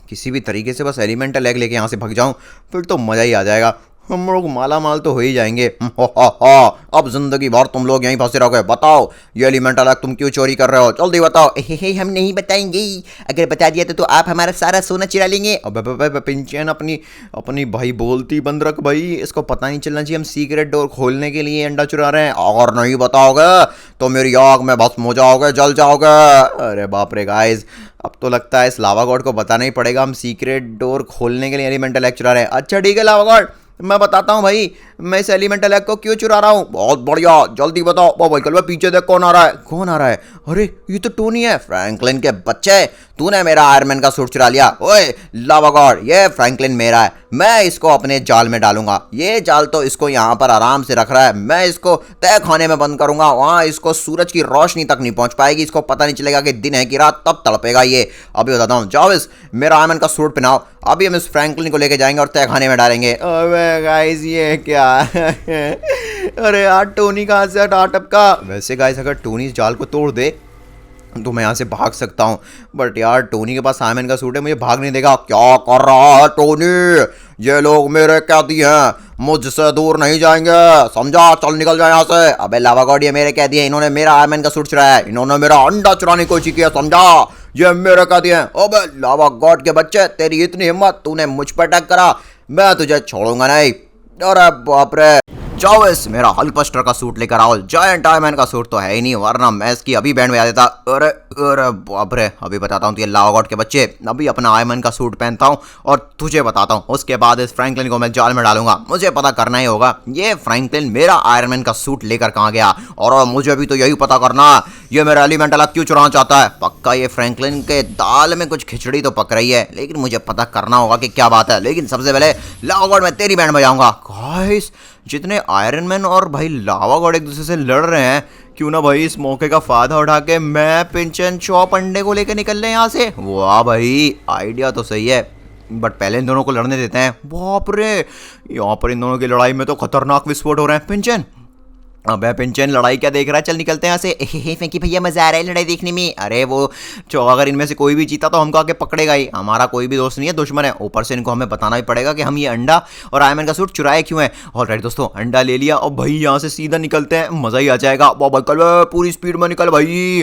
किसी भी तरीके से बस एलिमेंटल एग लेके यहाँ से भाग जाऊँ, फिर तो मज़ा ही आ जाएगा। हम लोग माला माल तो हो ही जाएंगे। अब जिंदगी भर तुम लोग यहीं फंसे रहोगे। बताओ ये एलिमेंटल एग तुम क्यों चोरी कर रहे हो, जल्दी बताओ। हे, हम नहीं बताएंगे, अगर बता दिया तो आप हमारा सारा सोना चुरा लेंगे। अब पिंचन अपनी भाई बोलती बंद रख भाई, इसको पता नहीं चलना चाहिए हम सीक्रेट डोर खोलने के लिए अंडा चुरा रहे हैं। अगर नहीं बताओगे तो मेरी आग में भस्म हो जाओगे, जल जाओगे। अरे बाप रे गाइस, अब तो लगता है इस लावा गॉड को बताना ही पड़ेगा हम सीक्रेट डोर खोलने के लिए एलिमेंटल एग चुरा रहे हैं। अच्छा ठीक है लावा गॉड, मैं बताता हूँ भाई मैं इस एलिमेंटल एग को क्यों चुरा रहा हूँ। बहुत बढ़िया, जल्दी बताओ। बाबा कल पीछे देख कौन आ रहा है। कौन आ रहा है? अरे ये तो टोनी है। फ्रैंकलिन के बच्चे, तूने मेरा आयरन मैन का सूट चुरा लिया। ओए लावा गॉड, ये फ्रैंकलिन मेरा है, मैं इसको अपने जाल में डालूंगा। ये जाल तो इसको यहाँ पर आराम से रख रहा है, मैं इसको तय खाने में बंद करूंगा, वहाँ इसको सूरज की रोशनी तक नहीं पहुंच पाएगी, इसको पता नहीं चलेगा कि दिन है कि रात, तब तड़पेगा ये। अभी बताता हूँ, जाओ इस मेरा आयरन मैन का सूट पहनाओ, अभी हम इस फ्रैंकलिन को लेके जाएंगे और तय खाने में डालेंगे। अबे गाइस ये क्या अरे यार टोनी कहाँ से हटा टपका। वैसे गाइस अगर टोनी इस जाल को तोड़ दे तो मैं यहाँ से भाग सकता हूँ, बट यार टोनी के पास आयरन का सूट है, मुझे भाग नहीं देगा। क्या कर रहा है टोनी? ये लोग मेरे कैदी हैं, मुझसे दूर नहीं जाएंगे, समझा? चल निकल जाए यहाँ से। अबे लावा गॉड ये मेरे कैदी हैं, इन्होंने मेरा आयरन का सूट चुराया है, इन्होंने मेरा अंडा चुराने की कोशिश की है, समझा? ये मेरे कैदी हैं। अबे लावा गॉड के बच्चे, तेरी इतनी हिम्मत, तूने मुझ पर अटैक करा, मैं तुझे छोड़ूंगा नहीं। अरे बाप रे, जाओ इस मेरा हल्कबस्टर का सूट लेकर आओ। जायंट आयरन का सूट तो है ही नहीं, वरना मैं इसकी अभी बैंड बजा देता। अरे अरे बाप रे, अभी बताता हूँ, तो ये लावा गॉड के बच्चे, अभी अपना आयरन का सूट पहनता हूँ और तुझे बताता हूँ। उसके बाद इस फ्रैंकलिन को मैं जाल में डालूंगा, मुझे पता करना ही होगा ये फ्रैंकलिन मेरा आयरन मैन का सूट लेकर कहाँ गया, और मुझे भी तो यही पता करना ये मेरा एलिमेंटल एग क्यों चुराना चाहता है। पक्का ये फ्रैंकलिन के दाल में कुछ खिचड़ी तो पक रही है, लेकिन मुझे पता करना होगा कि क्या बात है। लेकिन सबसे पहले लावा गॉड मैं तेरी बैंड बजाऊंगा। गाइस जितने आयरन मैन और भाई लावा गॉड एक दूसरे से लड़ रहे हैं, क्यों ना भाई इस मौके का फायदा उठा के मैं पिंचन चॉप अंडे को लेकर निकल रहे यहाँ से। वाह भाई आइडिया तो सही है, बट पहले इन दोनों को लड़ने देते हैं। बाप रे, यहाँ पर इन दोनों की लड़ाई में तो खतरनाक विस्फोट हो रहे हैं। पिंचन, अबे पिंचन लड़ाई क्या देख रहा है, चल निकलते हैं यहाँ से। फेंकी भैया मजा आ रहा है लड़ाई देखने में। अरे वो अगर इनमें से कोई भी जीता तो हमको आके पकड़ेगा ही, हमारा कोई भी दोस्त नहीं है, दुश्मन है। ऊपर से इनको हमें बताना ही पड़ेगा कि हम ये अंडा और आयरन का सूट चुराए क्यों है। ऑलराइट दोस्तों, अंडा ले लिया और भाई यहाँ से सीधा निकलते हैं, मजा ही आ जाएगा। बाबा कल पूरी स्पीड में निकल भाई।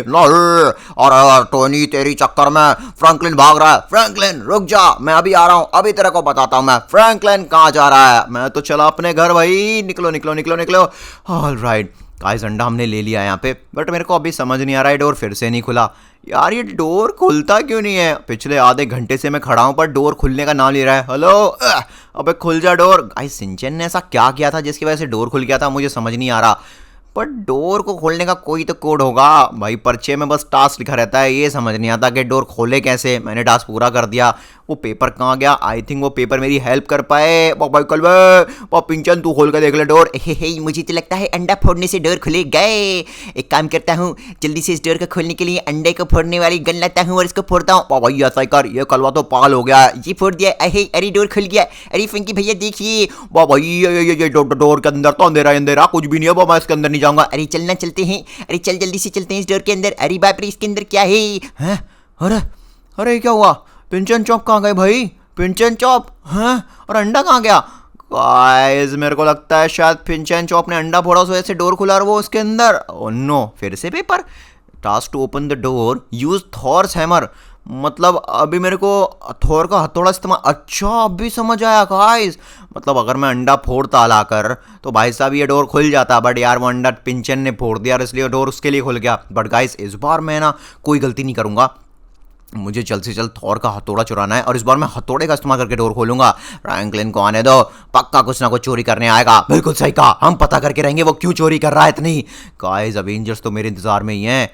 और टोनी तेरी चक्कर में फ्रैंकलिन भाग रहा है। फ्रैंकलिन रुक जा, मैं अभी आ रहा हूँ, अभी तेरे को बताता हूँ मैं। फ्रैंकलिन कहाँ जा रहा है? मैं तो चला अपने घर भाई, निकलो निकलो निकलो निकलो। ऑलराइट गाइस, अंडा हमने ले लिया यहाँ पे, बट मेरे को अभी समझ नहीं आ रहा है डोर फिर से नहीं खुला। यार ये डोर खुलता क्यों नहीं है? पिछले आधे घंटे से मैं खड़ा हूँ पर डोर खुलने का नाम ले रहा है। हेलो, अबे खुल जा डोर। गाइस सिंचन ने ऐसा क्या किया था जिसकी वजह से डोर खुल गया था, मुझे समझ नहीं आ रहा। पर डोर को खोलने का कोई तो कोड होगा भाई। पर्चे में बस टास्क लिखा रहता है, ये समझ नहीं आता कि डोर खोले कैसे। मैंने टास्क पूरा कर दिया, वो पेपर कहाँ गया? आई थिंक वो पेपर मेरी हेल्प कर पाए। भाई कलवे पिंचन तू खोल के देख ले डोर। हे मुझे तो लगता है अंडा फोड़ने से डोर खुले गए। एक काम करता हूँ, जल्दी से इस डोर को खोलने के लिए अंडे को फोड़ने वाली गन लाता हूँ और इसको फोड़ता हूँ। भाई ऐसा ही कर, ये कलवा तो पागल हो गया है। ये फोड़ दिया। अरे डोर खुल गया। अरे फंकी भैया देखिए। भाई ये डोर के अंदर तो अंधेरा अंधेरा, कुछ भी नहीं है। मैं इसके अंदर नहीं जाऊंगा। अरे चलना चलते हैं। अरे चल जल्दी से चलते हैं इस डोर के अंदर। अरे बाप रे, इसके अंदर क्या है? हैं? अरे अरे क्या हुआ? पिंचन चॉप कहाँ गए भाई? पिंचन चॉप हैं? और अंडा कहाँ गया? गाइस मेरे को लगता है शायद पिंचन चॉप ने अंडा फोड़ा, उस वजह से डोर खुला और वो उसके अंदर। ओह नो, फिर से paper. Task to open the door, use Thor's hammer. मतलब अभी मेरे को थोर का हथौड़ा इस्तेमाल। अच्छा अभी समझ आया गाइस, मतलब अगर मैं अंडा फोड़ता लाकर तो भाई साहब ये डोर खुल जाता। बट यार वो अंडा पिंचन ने फोड़ दिया और इसलिए डोर उसके लिए खुल गया। बट गाइस इस बार मैं ना कोई गलती नहीं करूंगा। मुझे जल्द से जल्द थॉर का हथौड़ा चुराना है और इस बार मैं हथौड़े का इस्तेमाल करके डोर खोलूंगा। फ्रैंकलिन को आने दो, पक्का कुछ ना कुछ चोरी करने आएगा। बिल्कुल सही कहा, हम पता करके रहेंगे वो क्यों चोरी कर रहा है इतनी। गाइस अवेंजर्स तो मेरे इंतजार में ही हैं।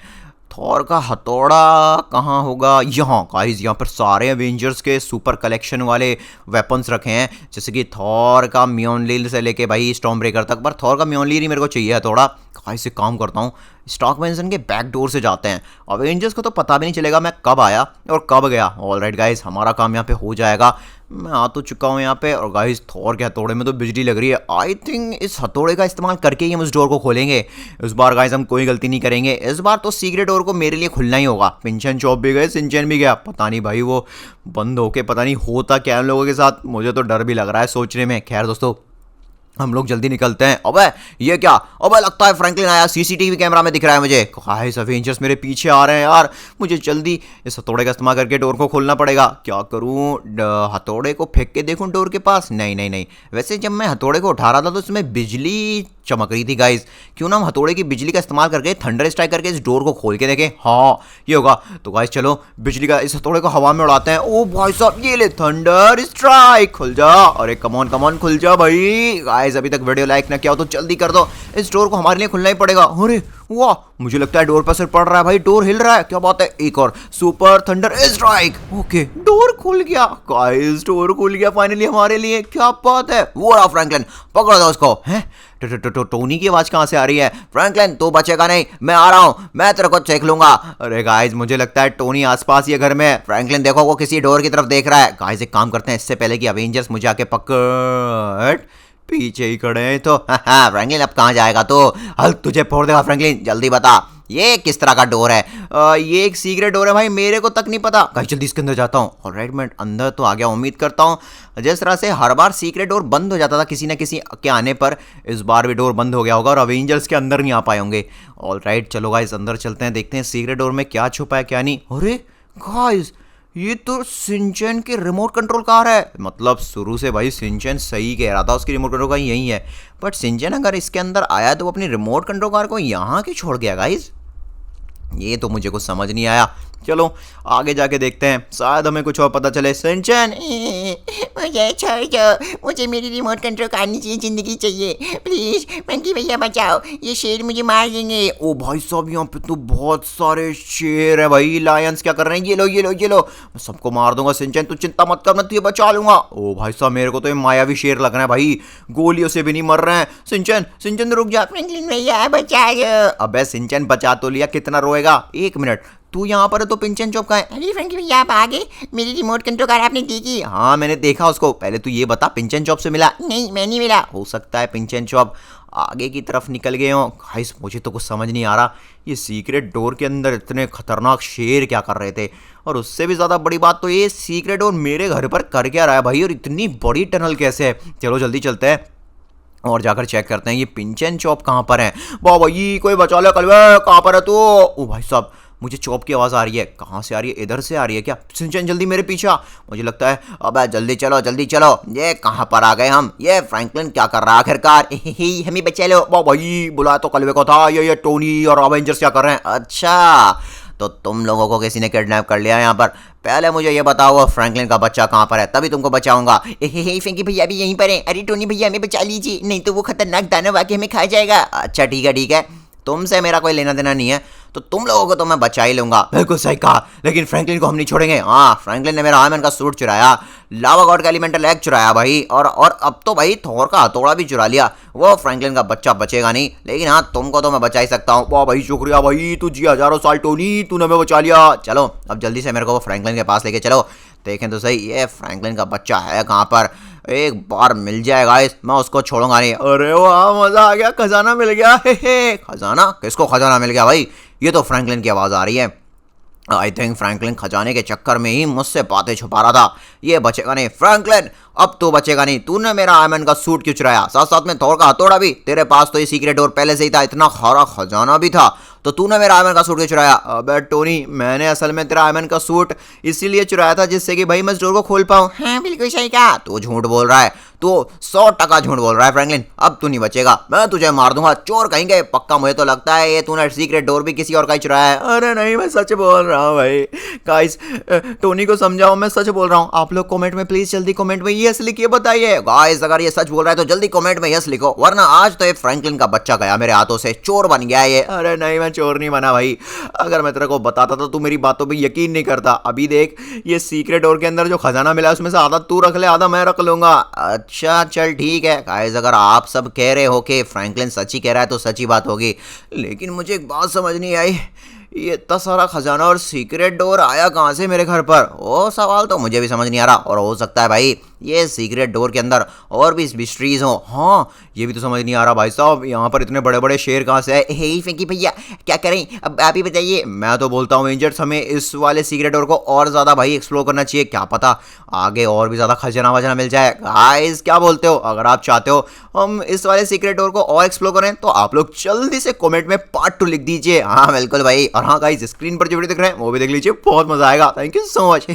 थॉर का हथौड़ा कहाँ होगा? यहाँ गाइस, यहाँ पर सारे एवेंजर्स के सुपर कलेक्शन वाले वेपन्स रखे हैं, जैसे कि थॉर का म्योनलीर से लेके भाई स्टॉर्म ब्रेकर तक। पर थॉर का म्योनलीर ही मेरे को चाहिए हथौड़ा। गाइस एक काम करता हूँ, स्टॉक मेंशन के बैक डोर से जाते हैं। अवेंजर्स को तो पता भी नहीं चलेगा मैं कब आया और कब गया। ऑलराइट गाइस, हमारा काम यहाँ पे हो जाएगा। मैं आ तो चुका हूँ यहाँ पे। और गाइस थॉर के हथौड़े में तो बिजली लग रही है। आई थिंक इस हथौड़े का इस्तेमाल करके ही हम उस डोर को खोलेंगे। इस बार गाइस हम कोई गलती नहीं करेंगे। इस बार तो सीक्रेट डोर को मेरे लिए खुलना ही होगा। पिंचन चॉप भी गए, सिंचन भी गया, पता नहीं भाई वो बंद होके पता नहीं होता क्या उन लोगों के साथ। मुझे तो डर भी लग रहा है सोचने में। खैर दोस्तों, हम लोग जल्दी निकलते हैं। अबे ये क्या? अबे लगता है फ्रैंकलिन आया, सीसीटीवी कैमरा में दिख रहा है मुझे। गाइस अवेंजर्स मेरे पीछे आ रहे हैं यार। मुझे जल्दी इस हथौड़े का इस्तेमाल करके डोर को खोलना पड़ेगा। क्या करूं? हथौड़े को फेंक के देखूं डोर के पास? नहीं नहीं नहीं। वैसे जब मैं हथौड़े को उठा रहा था तो इसमें बिजली चमक रही थी गाइस। क्यों ना हम हथौड़े की बिजली का इस्तेमाल करके थंडर स्ट्राइक करके इस डोर को खोल के देखें। हाँ ये होगा। तो गाइस चलो बिजली का इस हथौड़े को हवा में उड़ाते हैं। ओ भाई साहब ये ले, थंडर स्ट्राइक। खुल जा। अरे कमॉन कमॉन खुल जा भाई। गाइस अभी तक वीडियो लाइक ना किया हो तो जल्दी कर दो, इस डोर को हमारे लिए खुलना ही पड़ेगा। अरे वाह, मुझे लगता है डोर पर सिर पड़ रहा है भाई, डोर हिल रहा है। क्या बात है? एक और super thunder strike. Okay door खुल गया गाइस, डोर खुल गया फाइनली हमारे लिए। क्या बात है? वो रहा फ्रैंकलिन, पकड़ दो उसको। हैं? टोनी की आवाज कहां से आ रही है? फ्रैंकलिन तू बचेगा नहीं, मैं आ रहा हूं, मैं तेरे को चेक लूंगा। अरे गाइस मुझे लगता है टोनी आसपास ही है घर में। फ्रैंकलिन देखो वो किसी डोर की तरफ देख रहा है। गाइस एक काम करते हैं, इससे पहले कि अवेंजर्स मुझे आके पकड़, पीछे ही खड़े हैं तो। फ्रैंकलिन अब कहाँ जाएगा तो? हल्क तुझे फोड़ देगा फ्रैंकलिन, जल्दी बता ये किस तरह का डोर है? ये एक सीक्रेट डोर है भाई, मेरे को तक नहीं पता। गाइस जल्दी इसके अंदर जाता हूँ। ऑलराइट मैं अंदर तो आ गया। उम्मीद करता हूँ जिस तरह से हर बार सीक्रेट डोर बंद हो जाता था किसी न किसी के आने पर, इस बार भी डोर बंद हो गया होगा और अवेंजर्स के अंदर नहीं आ पाए होंगे। ऑलराइट चलो गाइस अंदर चलते हैं, देखते हैं सीक्रेट डोर में क्या छुपा है क्या नहीं। अरे गाइस ये तो सिंचन की रिमोट कंट्रोल कार है। मतलब शुरू से भाई सिंचन सही कह रहा था, उसकी रिमोट कंट्रोल कार यही है। बट सिंचन अगर इसके अंदर आया तो वो अपनी रिमोट कंट्रोल कार को यहाँ क्यों छोड़ गया गाइस? ये तो मुझे कुछ समझ नहीं आया। चलो आगे जाके देखते हैं, शायद हमें कुछ और पता चले। सिंचन मुझे छोड़ दो, मुझे मेरी रिमोट कंट्रोल कार नहीं चाहिए, जिंदगी चाहिए। प्लीज मंकी भैया बचाओ, ये शेर मुझे मार देंगे। ओ भाई साहब यहाँ पे तो बहुत सारे शेर है भाई। लायंस क्या कर रहे हैं? ये लो ये लो ये लो, मैं सबको मार दूंगा। सिंचन तू चिंता मत कर, मैं तुझे बचा लूंगा। ओ भाई साहब मेरे को तो ये मायावी शेर लग रहा है भाई, गोलियों से भी नहीं मर रहे हैं। सिंचन सिंचन रुक जा। फ्रैंकलिन भैया बचा दो। अबे सिंचन बचा तो लिया, कितना रोएगा? एक मिनट, तू यहाँ पर है तो पिंचन चौप का है? अरे फ्रैंकी भैया आप आ गए, मेरी रिमोट कंट्रोल कार आपने देखी? हाँ मैंने देखा उसको। पहले तू ये बता पिंचन चौप से मिला? नहीं मैं नहीं मिला। हो सकता है पिंचन चौप आगे की तरफ निकल गए हो। गाइस मुझे तो कुछ समझ नहीं आ रहा, ये सीक्रेट डोर के अंदर इतने खतरनाक शेर क्या कर रहे थे? और उससे भी ज़्यादा बड़ी बात तो ये सीक्रेट डोर मेरे घर पर कर क्या रहा है भाई, और इतनी बड़ी टनल कैसे है? चलो जल्दी चलते हैं और जाकर चेक करते हैं ये पिंचन चौप कहाँ पर है। बाबा ये कोई बचा ले कलवे, कहाँ पर है तू? ओ भाई साहब मुझे चौप की आवाज़ आ रही है। कहाँ से आ रही है? इधर से आ रही है क्या? सिंचन जल्दी मेरे पीछे आ, मुझे लगता है। अबे जल्दी चलो जल्दी चलो। ये कहाँ पर आ गए हम? ये फ्रैंकलिन क्या कर रहा है आखिरकार? हमें बचा लो। भाई बुलाया तो कलवे को था। ये टोनी और अवेंजर्स क्या कर रहे हैं? अच्छा तो तुम लोगों को किसी ने किडनैप कर लिया यहाँ पर। पहले मुझे ये बताओ वो फ्रैंकलिन का बच्चा कहाँ पर है, तभी तुमको बचाऊंगा। फ्रैंकी भैया भी यहीं पर है। अरे टोनी भैया हमें बचा लीजिए, नहीं तो वो खतरनाक दानव आके हमें खा जाएगा। अच्छा ठीक है ठीक है, तुमसे मेरा कोई लेना देना नहीं है, तो तुम लोगों को तो मैं बचा ही लूंगा। बिल्कुल सही कहा, लेकिन फ्रैंकलिन को हम नहीं छोड़ेंगे। हाँ, फ्रैंकलिन ने मेरा आयरन का सूट चुराया, लावा गॉड का एलिमेंटल एग चुराया भाई, और अब तो भाई थोर का हथौड़ा भी चुरा लिया। वो फ्रैंकलिन का बच्चा बचेगा नहीं, लेकिन हाँ तुमको तो मैं बचा ही सकता हूँ। वाह भाई शुक्रिया भाई, तू जी हजारों साल टोनी, तूने हमें बचा लिया। चलो अब जल्दी से मेरे को वो फ्रैंकलिन के पास लेके चलो, देखें तो सही ये फ्रैंकलिन का बच्चा है कहाँ पर। एक बार मिल जाए गाइस, मैं उसको छोड़ूंगा नहीं। अरे वाह मजा आ गया, खजाना मिल गया। हे खजाना, किसको खजाना मिल गया भाई? ये तो फ्रैंकलिन की आवाज आ रही है। आई थिंक फ्रैंकलिन खजाने के चक्कर में ही मुझसे बातें छुपा रहा था। ये बचेगा नहीं फ्रैंकलिन, अब तो बचेगा नहीं। तूने मेरा आयरन का सूट क्यों चुराया, साथ साथ में थोर का हथौड़ा भी? तेरे पास तो ये सीक्रेट डोर पहले से ही था, इतना खारा खजाना भी था, तो तूने मेरा आयरन का सूट क्यों चुराया? अबे टोनी, मैंने असल में तेरा आयरन का सूट इसीलिए चुराया था जिससे कि भाई मैं इस डोर को खोल पाऊं। हाँ बिल्कुल सही कहा। तू झूठ बोल रहा है, तू 100% झूठ बोल रहा है फ्रैंकलिन। अब तू नहीं बचेगा, मैं तुझे मार दूंगा। चोर कहेंगे पक्का, मुझे तो लगता है ये तूने सीक्रेट डोर भी किसी और का ही चुराया है। अरे नहीं, मैं सच बोल रहा हूँ भाई। गाइस टोनी को समझाओ, मैं सच बोल रहा हूँ। आप लोग कमेंट में प्लीज जल्दी कमेंट में यस लिखिए, बताइए गाइस अगर ये सच बोल रहा है तो जल्दी कमेंट में यस लिखो, वरना आज तो ये फ्रैंकलिन का बच्चा गया मेरे हाथों से, चोर बन गया ये। अरे नहीं, मैं चोर नहीं बना भाई, अगर मैं तेरे को बताता तो तू मेरी बातों पे यकीन नहीं करता। अभी देख, ये सीक्रेट डोर के अंदर जो खजाना मिला है उसमें से आधा तू रख ले, आधा मैं रख लूंगा। अच्छा चल ठीक है गाइस, अगर आप सब कह रहे हो कि फ्रैंकलिन सच ही कह रहा है तो सच्ची बात होगी, लेकिन मुझे एक बात समझ नहीं आई, ये इतना सारा खजाना और सीक्रेट डोर आया कहाँ से मेरे घर पर? वो सवाल तो मुझे भी समझ नहीं आ रहा। और हो सकता है भाई ये सीक्रेट डोर के अंदर और भी मिस्ट्रीज हो। हाँ, ये भी तो समझ नहीं आ रहा भाई साहब, यहाँ पर इतने बड़े बड़े शेर कहाँ से आए? हे फ्रैंकी भैया क्या करें, अब आप ही बताइए। मैं तो बोलता हूँ एंजर्स, हमें इस वाले सीक्रेट डोर को और ज़्यादा भाई एक्सप्लोर करना चाहिए, क्या पता आगे और भी ज़्यादा खजाना वजाना मिल जाए। गाइस क्या बोलते हो? अगर आप चाहते हो हम इस वाले सीक्रेट डोर को और एक्सप्लोर करें तो आप लोग जल्दी से कमेंट में पार्ट 2 लिख दीजिए। हाँ बिल्कुल भाई, और हाँ गाइस स्क्रीन पर जो वीडियो दिख रहे हैं वो भी देख लीजिए, बहुत मजा आएगा। Thank you so much.